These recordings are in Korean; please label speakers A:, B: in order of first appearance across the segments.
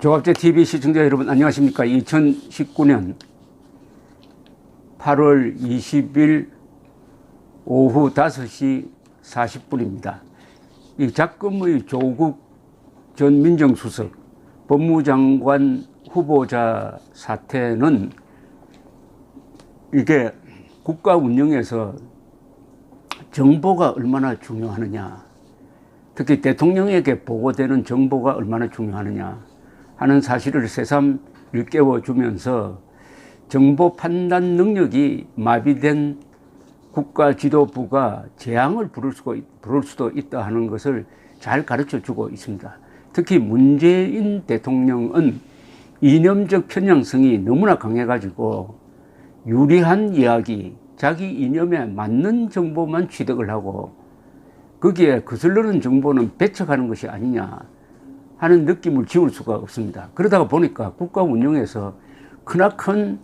A: 조갑제TV 시청자 여러분 안녕하십니까. 2019년 8월 20일 오후 5시 40분입니다. 이 작금의 조국 전 민정수석 법무장관 후보자 사태는 이게 국가 운영에서 정보가 얼마나 중요하느냐, 특히 대통령에게 보고되는 정보가 얼마나 중요하느냐 하는 사실을 새삼 일깨워주면서 정보 판단 능력이 마비된 국가 지도부가 재앙을 부를 수도 있다 하는 것을 잘 가르쳐주고 있습니다. 특히 문재인 대통령은 이념적 편향성이 너무나 강해가지고 유리한 이야기, 자기 이념에 맞는 정보만 취득을 하고 거기에 거슬러는 정보는 배척하는 것이 아니냐 하는 느낌을 지울 수가 없습니다. 그러다가 보니까 국가 운영에서 크나큰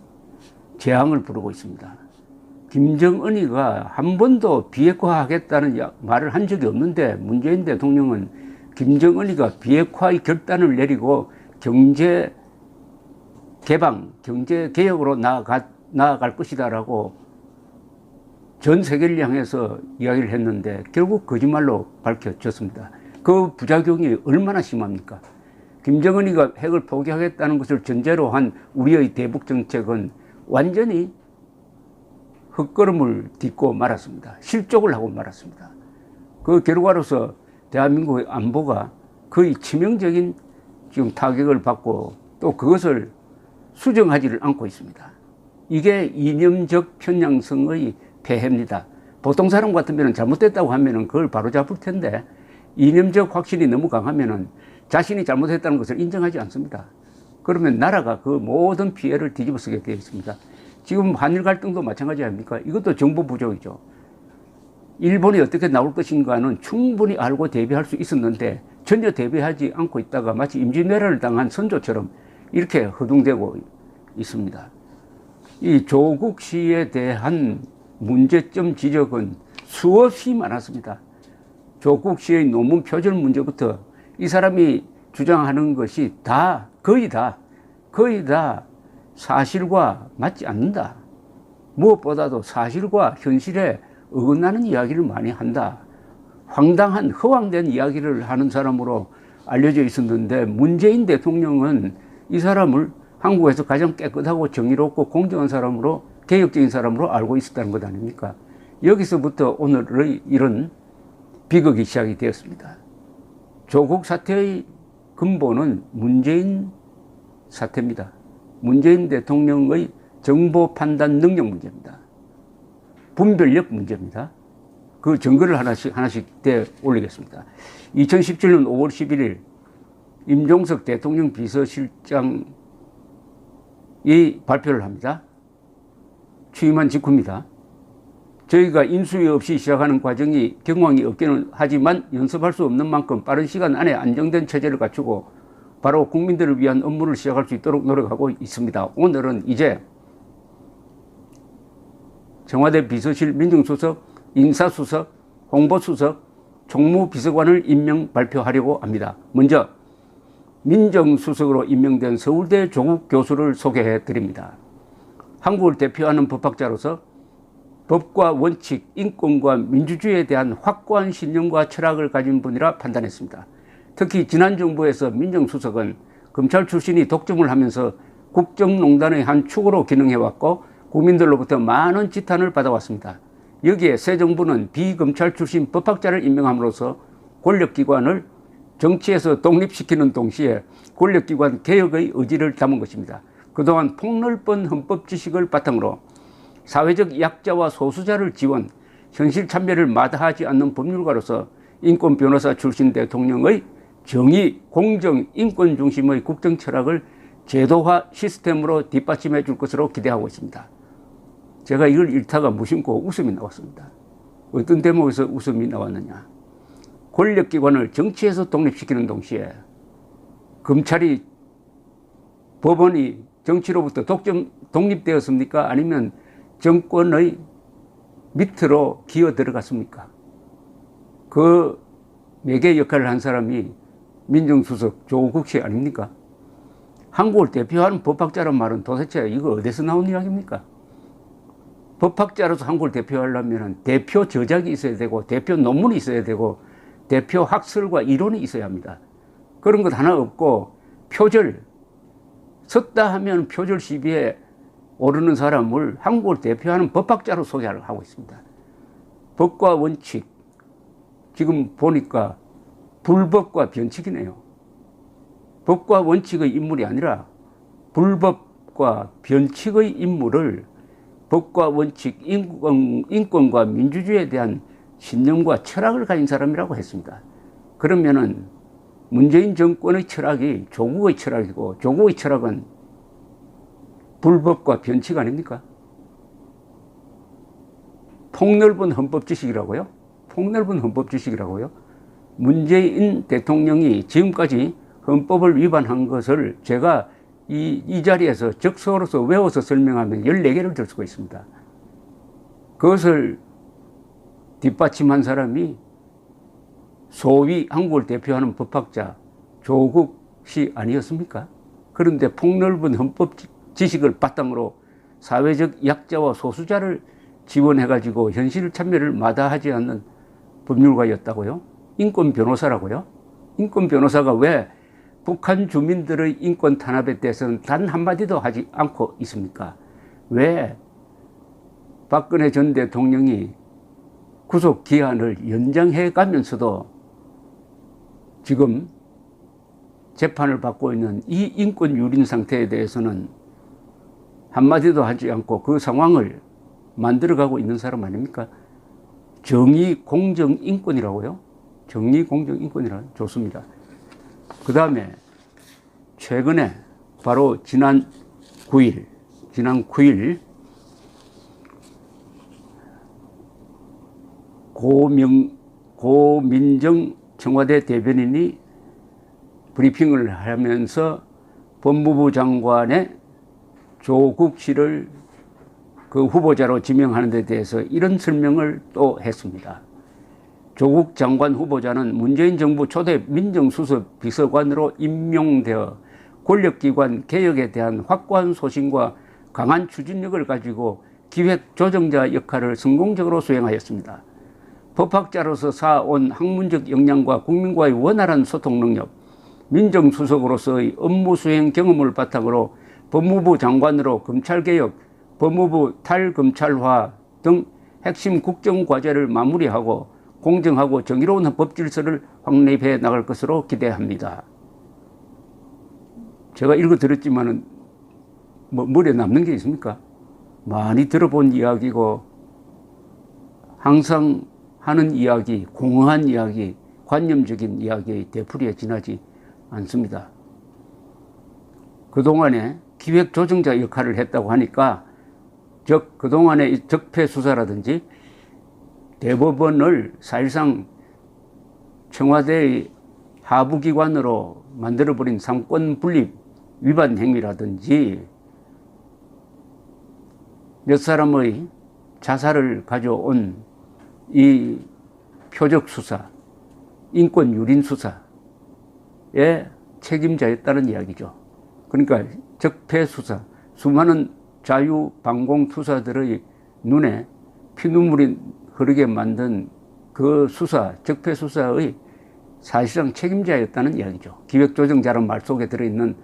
A: 재앙을 부르고 있습니다. 김정은이가 한 번도 비핵화하겠다는 말을 한 적이 없는데 문재인 대통령은 김정은이가 비핵화의 결단을 내리고 경제 개방, 경제 개혁으로 나아갈 것이다라고 전 세계를 향해서 이야기를 했는데 결국 거짓말로 밝혀졌습니다. 그 부작용이 얼마나 심합니까? 김정은이가 핵을 포기하겠다는 것을 전제로 한 우리의 대북 정책은 완전히 헛걸음을 딛고 말았습니다. 실족을 하고 말았습니다. 그 결과로서 대한민국의 안보가 거의 치명적인 지금 타격을 받고 또 그것을 수정하지를 않고 있습니다. 이게 이념적 편향성의 폐해입니다. 보통 사람 같으면 잘못됐다고 하면 그걸 바로잡을 텐데 이념적 확신이 너무 강하면 자신이 잘못했다는 것을 인정하지 않습니다. 그러면 나라가 그 모든 피해를 뒤집어쓰게 되어 있습니다. 지금 한일 갈등도 마찬가지 아닙니까? 이것도 정보 부족이죠. 일본이 어떻게 나올 것인가는 충분히 알고 대비할 수 있었는데 전혀 대비하지 않고 있다가 마치 임진왜란을 당한 선조처럼 이렇게 허둥대고 있습니다. 이 조국 씨에 대한 문제점 지적은 수없이 많았습니다. 조국 씨의 논문 표절 문제부터 이 사람이 주장하는 것이 거의 다 사실과 맞지 않는다. 무엇보다도 사실과 현실에 어긋나는 이야기를 많이 한다. 황당한 허황된 이야기를 하는 사람으로 알려져 있었는데 문재인 대통령은 이 사람을 한국에서 가장 깨끗하고 정의롭고 공정한 사람으로, 개혁적인 사람으로 알고 있었다는 것 아닙니까? 여기서부터 오늘의 이런 비극이 시작이 되었습니다. 조국 사태의 근본은 문재인 사태입니다. 문재인 대통령의 정보 판단 능력 문제입니다. 분별력 문제입니다. 그 증거를 하나씩 대 올리겠습니다. 2017년 5월 11일 임종석 대통령 비서실장이 발표를 합니다. 취임한 직후입니다. 저희가 인수위 없이 시작하는 과정이 경황이 없기는 하지만 연습할 수 없는 만큼 빠른 시간 안에 안정된 체제를 갖추고 바로 국민들을 위한 업무를 시작할 수 있도록 노력하고 있습니다. 오늘은 이제 청와대 비서실 민정수석, 인사수석, 홍보수석, 총무비서관을 임명 발표하려고 합니다. 먼저 민정수석으로 임명된 서울대 조국 교수를 소개해 드립니다. 한국을 대표하는 법학자로서 법과 원칙, 인권과 민주주의에 대한 확고한 신념과 철학을 가진 분이라 판단했습니다. 특히 지난 정부에서 민정수석은 검찰 출신이 독점을 하면서 국정농단의 한 축으로 기능해왔고 국민들로부터 많은 지탄을 받아왔습니다. 여기에 새 정부는 비검찰 출신 법학자를 임명함으로써 권력기관을 정치에서 독립시키는 동시에 권력기관 개혁의 의지를 담은 것입니다. 그동안 폭넓은 헌법 지식을 바탕으로 사회적 약자와 소수자를 지원, 현실 참여를 마다하지 않는 법률가로서 인권 변호사 출신 대통령의 정의, 공정, 인권 중심의 국정 철학을 제도화 시스템으로 뒷받침해 줄 것으로 기대하고 있습니다. 제가 이걸 읽다가 무심코 웃음이 나왔습니다. 어떤 대목에서 웃음이 나왔느냐. 권력기관을 정치에서 독립시키는 동시에 검찰이, 법원이 정치로부터 독립되었습니까? 아니면 정권의 밑으로 기어 들어갔습니까? 그 매개 역할을 한 사람이 민정수석 조국 씨 아닙니까? 한국을 대표하는 법학자란 말은 도대체 이거 어디서 나온 이야기입니까? 법학자로서 한국을 대표하려면 대표 저작이 있어야 되고 대표 논문이 있어야 되고 대표 학설과 이론이 있어야 합니다. 그런 것 하나 없고 표절, 섰다 하면 표절 시비에 오르는 사람을 한국을 대표하는 법학자로 소개하고 있습니다. 법과 원칙, 지금 보니까 불법과 변칙이네요. 법과 원칙의 인물이 아니라 불법과 변칙의 인물을 법과 원칙, 인권과 민주주의에 대한 신념과 철학을 가진 사람이라고 했습니다. 그러면은 문재인 정권의 철학이 조국의 철학이고 조국의 철학은 불법과 변칙 아닙니까? 폭넓은 헌법 지식이라고요? 폭넓은 헌법 지식이라고요? 문재인 대통령이 지금까지 헌법을 위반한 것을 제가 이 자리에서 적서로서 외워서 설명하면 14개를 들 수가 있습니다. 그것을 뒷받침한 사람이 소위 한국을 대표하는 법학자 조국 씨 아니었습니까? 그런데 폭넓은 헌법 지식을 바탕으로 사회적 약자와 소수자를 지원해가지고 현실 참여를 마다하지 않는 법률가였다고요? 인권 변호사라고요? 인권 변호사가 왜 북한 주민들의 인권 탄압에 대해서는 단 한마디도 하지 않고 있습니까? 왜 박근혜 전 대통령이 구속 기한을 연장해 가면서도 지금 재판을 받고 있는 이 인권 유린 상태에 대해서는 한마디도 하지 않고 그 상황을 만들어가고 있는 사람 아닙니까? 정의, 공정, 인권이라고요? 정의, 공정, 인권이라 좋습니다. 그 다음에 최근에 바로 지난 9일 고민정 청와대 대변인이 브리핑을 하면서 법무부 장관의 조국 씨를 그 후보자로 지명하는 데 대해서 이런 설명을 또 했습니다. 조국 장관 후보자는 문재인 정부 초대 민정수석 비서관으로 임명되어 권력기관 개혁에 대한 확고한 소신과 강한 추진력을 가지고 기획조정자 역할을 성공적으로 수행하였습니다. 법학자로서 쌓아온 학문적 역량과 국민과의 원활한 소통 능력, 민정수석으로서의 업무 수행 경험을 바탕으로 법무부 장관으로 검찰개혁, 법무부 탈검찰화 등 핵심 국정과제를 마무리하고 공정하고 정의로운 헌법 질서를 확립해 나갈 것으로 기대합니다. 제가 읽어드렸지만은 머리에 남는 게 있습니까? 많이 들어본 이야기고 항상 하는 이야기, 공허한 이야기, 관념적인 이야기의 되풀이에 지나지 않습니다. 그동안에 기획조정자 역할을 했다고 하니까 즉 그동안의 적폐수사라든지 대법원을 사실상 청와대의 하부기관으로 만들어버린 상권분립 위반 행위라든지 몇 사람의 자살을 가져온 이 표적수사, 인권유린수사의 책임자였다는 이야기죠. 그러니까 적폐수사, 수많은 자유방공투사들의 눈에 피눈물이 흐르게 만든 그 수사, 적폐수사의 사실상 책임자였다는 이야기죠. 기획조정자란 말 속에 들어있는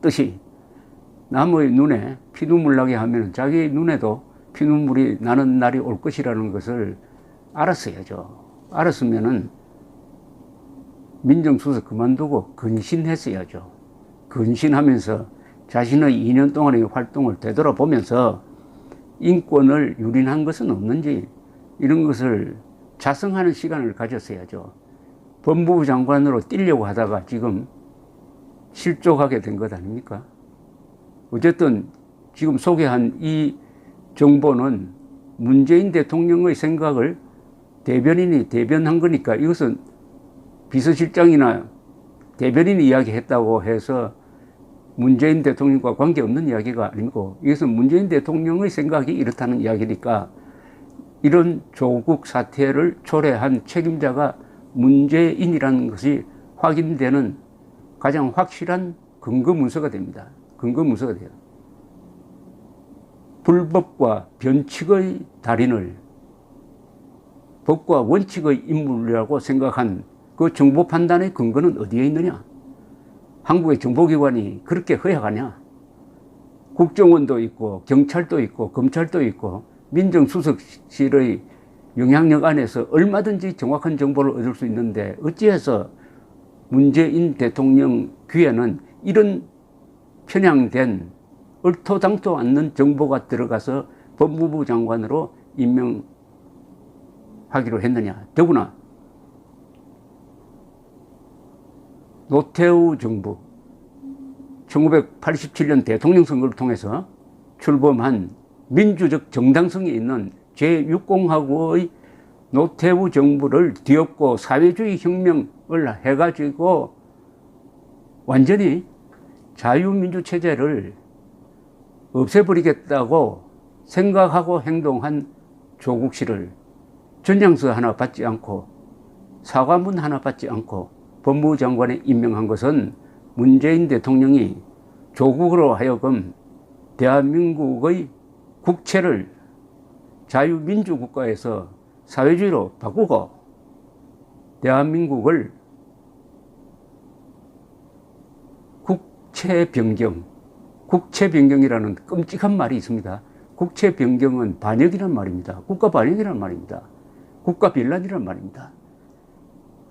A: 뜻이 남의 눈에 피눈물 나게 하면 자기 눈에도 피눈물이 나는 날이 올 것이라는 것을 알았어야죠. 알았으면은 민정수석 그만두고 근신했어야죠. 근신하면서 자신의 2년 동안의 활동을 되돌아보면서 인권을 유린한 것은 없는지 이런 것을 자성하는 시간을 가졌어야죠. 법무부 장관으로 뛰려고 하다가 지금 실족하게 된 것 아닙니까? 어쨌든 지금 소개한 이 정보는 문재인 대통령의 생각을 대변인이 대변한 거니까 이것은 비서실장이나 대변인이 이야기했다고 해서 문재인 대통령과 관계없는 이야기가 아니고 이것은 문재인 대통령의 생각이 이렇다는 이야기니까 이런 조국 사태를 초래한 책임자가 문재인이라는 것이 확인되는 가장 확실한 근거 문서가 됩니다. 근거 문서가 돼요. 불법과 변칙의 달인을 법과 원칙의 인물이라고 생각한 그 정보 판단의 근거는 어디에 있느냐? 한국의 정보기관이 그렇게 허약하냐? 국정원도 있고 경찰도 있고 검찰도 있고 민정수석실의 영향력 안에서 얼마든지 정확한 정보를 얻을 수 있는데 어찌해서 문재인 대통령 귀에는 이런 편향된 얼토당토 않는 정보가 들어가서 법무부 장관으로 임명하기로 했느냐. 더구나 노태우 정부 1987년 대통령 선거를 통해서 출범한 민주적 정당성이 있는 제6공화국의 노태우 정부를 뒤엎고 사회주의 혁명을 해가지고 완전히 자유민주 체제를 없애버리겠다고 생각하고 행동한 조국 씨를 전향서 하나 받지 않고 사과문 하나 받지 않고 법무부 장관에 임명한 것은 문재인 대통령이 조국으로 하여금 대한민국의 국채를 자유민주국가에서 사회주의로 바꾸고 대한민국을 국채 변경이라는 끔찍한 말이 있습니다. 국채 변경은 반역이란 말입니다. 국가 반역이란 말입니다. 국가 빌란이란 말입니다.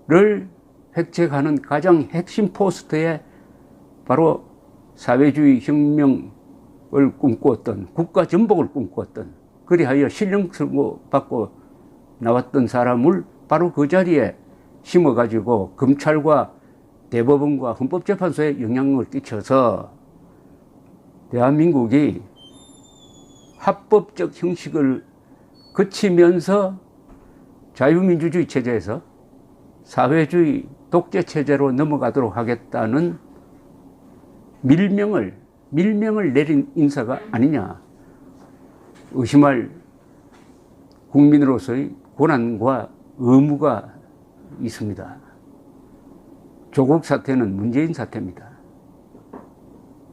A: 를 획책하는 가장 핵심 포스트에 바로 사회주의 혁명을 꿈꾸었던 국가 전복을 꿈꾸었던 그리하여 신령선고 받고 나왔던 사람을 바로 그 자리에 심어가지고 검찰과 대법원과 헌법재판소에 영향을 끼쳐서 대한민국이 합법적 형식을 거치면서 자유민주주의 체제에서 사회주의 독재 체제로 넘어가도록 하겠다는 밀명을 내린 인사가 아니냐 의심할 국민으로서의 고난과 의무가 있습니다. 조국 사태는 문재인 사태입니다.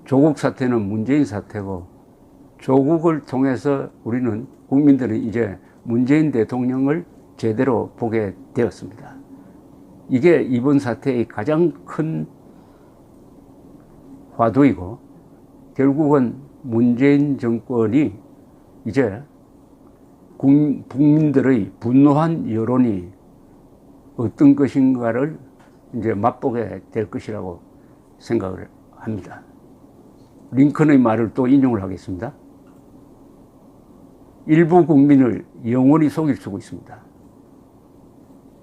A: 조국 사태는 문재인 사태고 조국을 통해서 우리는 국민들은 이제 문재인 대통령을 제대로 보게 되었습니다. 이게 이번 사태의 가장 큰 화두이고 결국은 문재인 정권이 이제 국민들의 분노한 여론이 어떤 것인가를 이제 맛보게 될 것이라고 생각을 합니다. 링컨의 말을 또 인용을 하겠습니다. 일부 국민을 영원히 속일 수가 있습니다.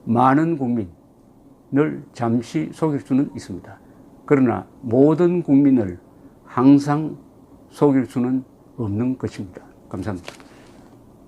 A: 많은 국민을 잠시 속일 수는 있습니다. 그러나 모든 국민을 항상 속일 수는 없는 것입니다. 감사합니다.